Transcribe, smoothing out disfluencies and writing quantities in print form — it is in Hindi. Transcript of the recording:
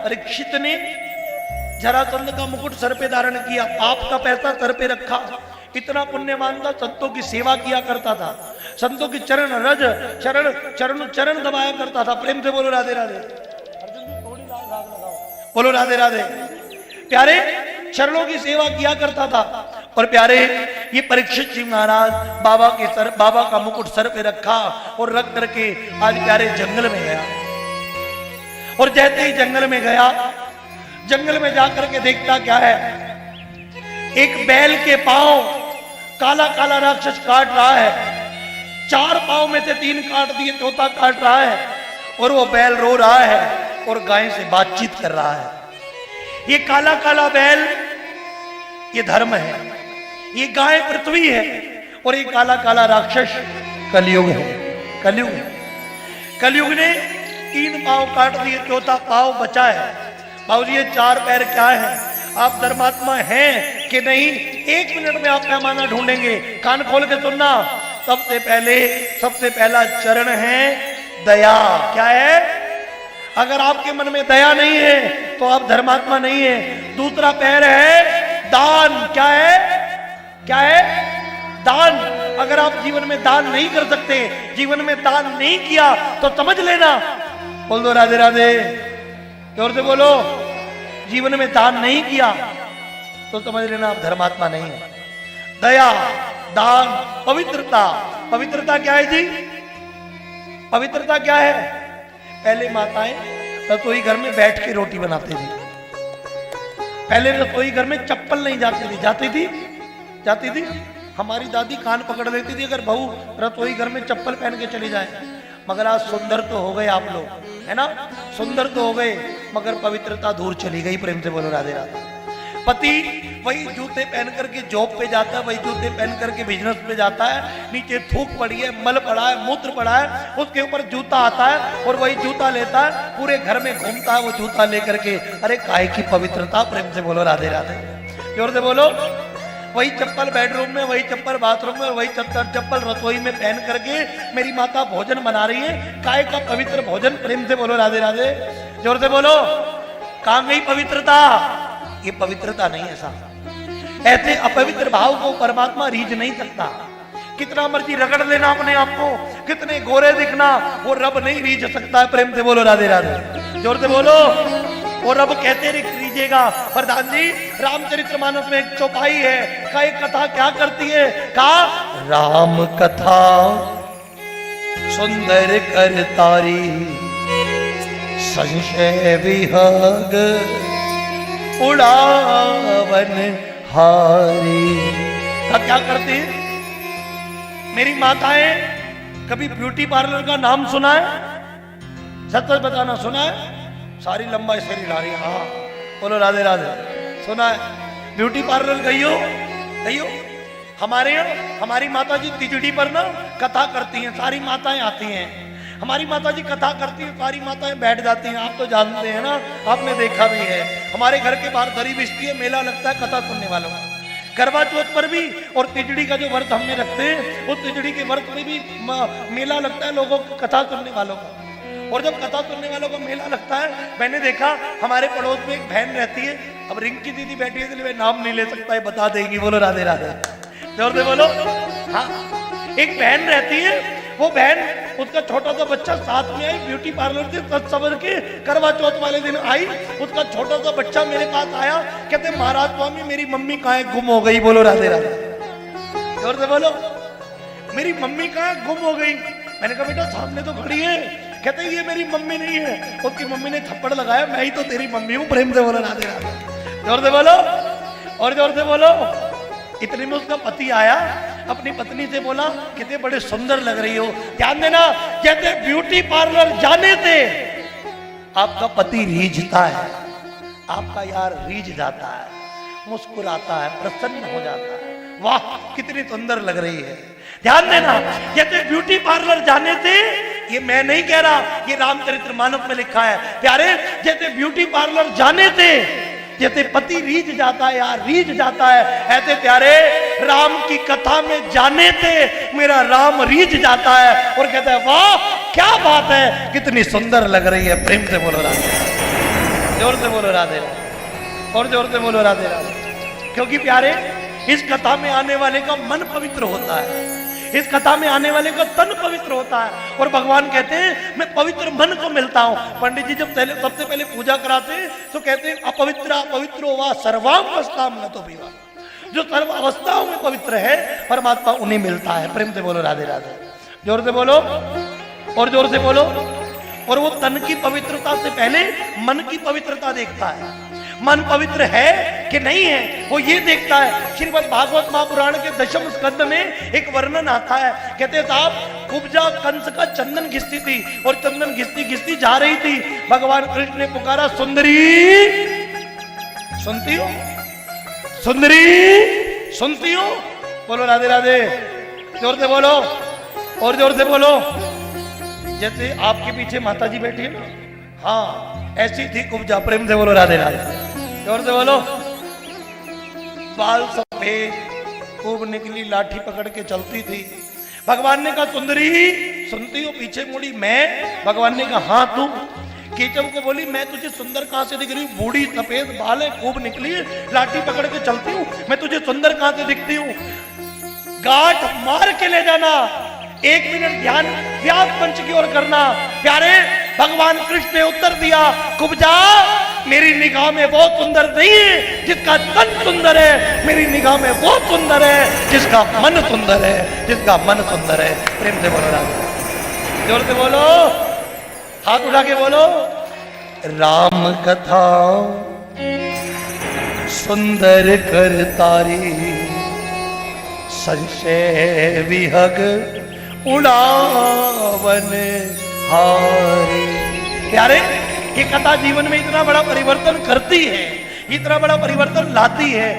परीक्षित ने जरासंध का मुकुट सर पे धारण किया, पाप का पैसा सर पे रखा, इतना पुण्यवान था, संतों की सेवा किया करता था, संतों की चरण रज चरण चरण चरण दबाया करता था। प्रेम से बोलो राधे राधे। अर्जुन जी थोड़ी राग लगाओ, बोलो राधे राधे। प्यारे चरणों की सेवा किया करता था। और प्यारे ये परीक्षित जी महाराज बाबा का मुकुट सर पे रखा और रख करके आज प्यारे जंगल में गया। और जैसे ही जंगल में गया, जंगल में जाकर के देखता क्या है, एक बैल के पांव काला काला राक्षस काट रहा है। 4 पांव में से 3 काट दिए, चौथा काट रहा है। और वो बैल रो रहा है और गाय से बातचीत कर रहा है। ये काला काला बैल ये धर्म है, ये गाय पृथ्वी है, और ये काला काला राक्षस कलयुग है। कलयुग ने 3 पांव काट दिए, चौथा पांव बचा है। बाबूजी ये 4 पैर क्या है? आप धर्मात्मा हैं कि नहीं? 1 मिनट में आप पैमाना ढूंढेंगे। कान खोल के सुनना। सबसे पहला चरण है दया। क्या है? अगर आपके मन में दया नहीं है तो आप धर्मात्मा नहीं है। दूसरा पैर है दान। क्या है? क्या है? दान। अगर आप जीवन में दान नहीं कर सकते, जीवन में दान नहीं किया, तो समझ लेना। बोल दो राधे राधे, जोर से बोलो। जीवन में दान नहीं किया तो समझ लेना आप धर्मात्मा नहीं है। दया, दान, पवित्रता। पवित्रता क्या है जी? पवित्रता क्या है? पहले माताएं रसोई घर में बैठ के रोटी बनाती थी। पहले रसोई घर में चप्पल नहीं जाती थी। हमारी दादी कान पकड़ लेती थी अगर बहू रसोई घर में चप्पल पहन के चली जाए। मगर आज सुंदर तो हो गए आप लोग, है ना? सुंदर तो हो गए, मगर पवित्रता दूर चली गई। प्रेम से बोलो राधे राधे। पति वही जूते पहन करके जॉब पे जाता है, वही जूते पहन करके बिजनेस पे जाता है, नीचे थूक पड़ी है, मल पड़ा है, मूत्र पड़ा है, उसके ऊपर जूता आता है और वही जूता लेता है, पूरे घर में घूमता है वो जूता लेकर के। अरे काहे की पवित्रता? प्रेम से बोलो राधे राधे, जोर से बोलो। वही चप्पल बेडरूम में, वही चप्पल बाथरूम में, वही चप्पल रसोई में पहन करके मेरी माता भोजन बना रही है। काय का पवित्र भोजन? प्रेम से बोलो राधे राधे, जोर से बोलो। कहां गई पवित्रता? ये पवित्रता नहीं है साहब। ऐसे अपवित्र भाव को परमात्मा रीझ नहीं सकता। कितना मर्जी रगड़ लेना अपने आप को, कितने गोरे दिखना, वो रब नहीं रीझ सकता है। प्रेम से बोलो राधे राधे, जोर से बोलो। और रब कहते रीझेगा। प्रधान जी रामचरितमानस में एक चौपाई है, का एक कथा क्या करती है? कहा राम कथा सुंदर कर तारी, संशय विहग उड़ावन हारी। का क्या करती है मेरी माताएं? कभी ब्यूटी पार्लर का नाम सुना है? सच बताना, सुना है? सारी लंबाई से ला रही है। हाँ बोलो राधे राधे, सुना है? ब्यूटी पार्लर गई हो? हमारे यहाँ हमारी माता जी तिजड़ी पर ना कथा करती हैं, सारी माताएं आती हैं। हमारी माता जी कथा करती हैं, सारी माताएं बैठ जाती हैं। आप तो जानते हैं ना, आपने देखा भी है। हमारे घर के बाहर दरी बिछती है, मेला लगता है कथा सुनने वालों का। करवा चौथ पर भी और तिजड़ी का जो व्रत हमने रखते हैं, उस तिजड़ी के व्रत में भी मेला लगता है लोगों को, कथा सुनने वालों का। और जब कथा सुनने वालों का मेला लगता है, मैंने देखा हमारे पड़ोस में एक बहन रहती है। अब रिंकी दीदी बैठी है, इसलिए नाम नहीं ले सकता है, बता देगी। बोलो राधे राधे, जोर से बोलो। हाँ, एक बहन रहती है, वो बहन उसका छोटा सा बच्चा साथ में आई, ब्यूटी पार्लर से सज सवर के करवा चौथ वाले दिन आई। उसका छोटा सा बच्चा मेरे पास आया, कहते महाराज स्वामी मेरी मम्मी कहाँ है, गुम हो गई। बोलो राधे राधे, जोर से बोलो। मेरी मम्मी कहाँ गुम हो गई? मैंने कहा बेटा सामने तो खड़ी है। कहते ये मेरी मम्मी नहीं है। उसकी मम्मी ने थप्पड़ लगाया, मैं ही तो तेरी मम्मी हूँ। प्रेम से बोलो राधे राधे, जोर से बोलो और जोर से बोलो। इतने में उसका पति आया, अपनी पत्नी से बोला कितने बड़े सुंदर लग रही हो। ध्यान देना, कहते ब्यूटी पार्लर जाने से आपका पति रीझता है, आपका यार रीझ जाता है, मुस्कुराता है, प्रसन्न हो जाता है। वाह कितनी सुंदर लग रही है। ध्यान देना, कहते ब्यूटी पार्लर जाने से, ये मैं नहीं कह रहा, ये रामचरितमानस में लिखा है प्यारे। जैसे ब्यूटी पार्लर जाने से जैसे पति रीझ जाता है यार, रीझ जाता है, ऐसे प्यारे राम की कथा में जाने से मेरा राम रीझ जाता है और कहता है वाह क्या बात है, कितनी सुंदर लग रही है। प्रेम से बोलो राम। जोर से बोलो राधे राधे, और जोर से बोलो राधे राधे। क्योंकि प्यारे, इस कथा में आने वाले का मन पवित्र होता है, इस कथा में आने वाले का तन पवित्र होता है। और भगवान कहते हैं मैं पवित्र मन को मिलता हूं। पंडित जी जब सबसे पहले पूजा कराते हैं तो कहते हैं अपवित्र अपवित्रो वा सर्वावस्थाम न तो विवाह, जो सर्व अवस्थाओं में पवित्र है परमात्मा उन्हें मिलता है। प्रेम से बोलो राधे राधे, जोर से बोलो और जोर से बोलो। और वो तन की पवित्रता से पहले मन की पवित्रता देखता है, मन पवित्र है कि नहीं है वो ये देखता है। श्रीमद् भागवत महापुराण के 10वें स्कंद में एक वर्णन आता है, कहते साहब कुब्जा कंस का चंदन घिसती थी और चंदन घिसती घिसती जा रही थी, भगवान कृष्ण ने पुकारा सुंदरी, सुनती हो सुंदरी, सुनती हो? बोलो राधे राधे, जोर से बोलो और जोर से बोलो। जैसे आपके पीछे माता जी बैठी है ना, हाँ ऐसी थी कुब्जा। प्रेम से बोलो राधे राधे, जोर से बोलो। बाल सफेद, खूब निकली लाठी पकड़ के चलती थी। भगवान ने कहा सुंदरी सुनती हो? पीछे मुड़ी मैं, भगवान ने कहा हाँ तू। केचव को बोली मैं तुझे सुंदर कहां से दिख रही हूँ? बूढ़ी सफेद बाल है, खूब निकली लाठी पकड़ के चलती हूँ, मैं तुझे सुंदर कहां से दिखती हूँ? गांठ मार के ले जाना, 1 मिनट ध्यान व्यास पंच की ओर करना। प्यारे, भगवान कृष्ण ने उत्तर दिया कुब्जा मेरी निगाह में वो सुंदर नहीं है जिसका तन सुंदर है, मेरी निगाह में वो सुंदर है जिसका मन सुंदर है, जिसका मन सुंदर है। प्रेम से बोलो राधे, जोर से बोलो, हाथ उठा के बोलो। राम कथा सुंदर कर तारी, संशय विहग उड़ावन हारी। प्यारे, ये कथा जीवन में इतना बड़ा परिवर्तन करती है, इतना बड़ा परिवर्तन लाती है।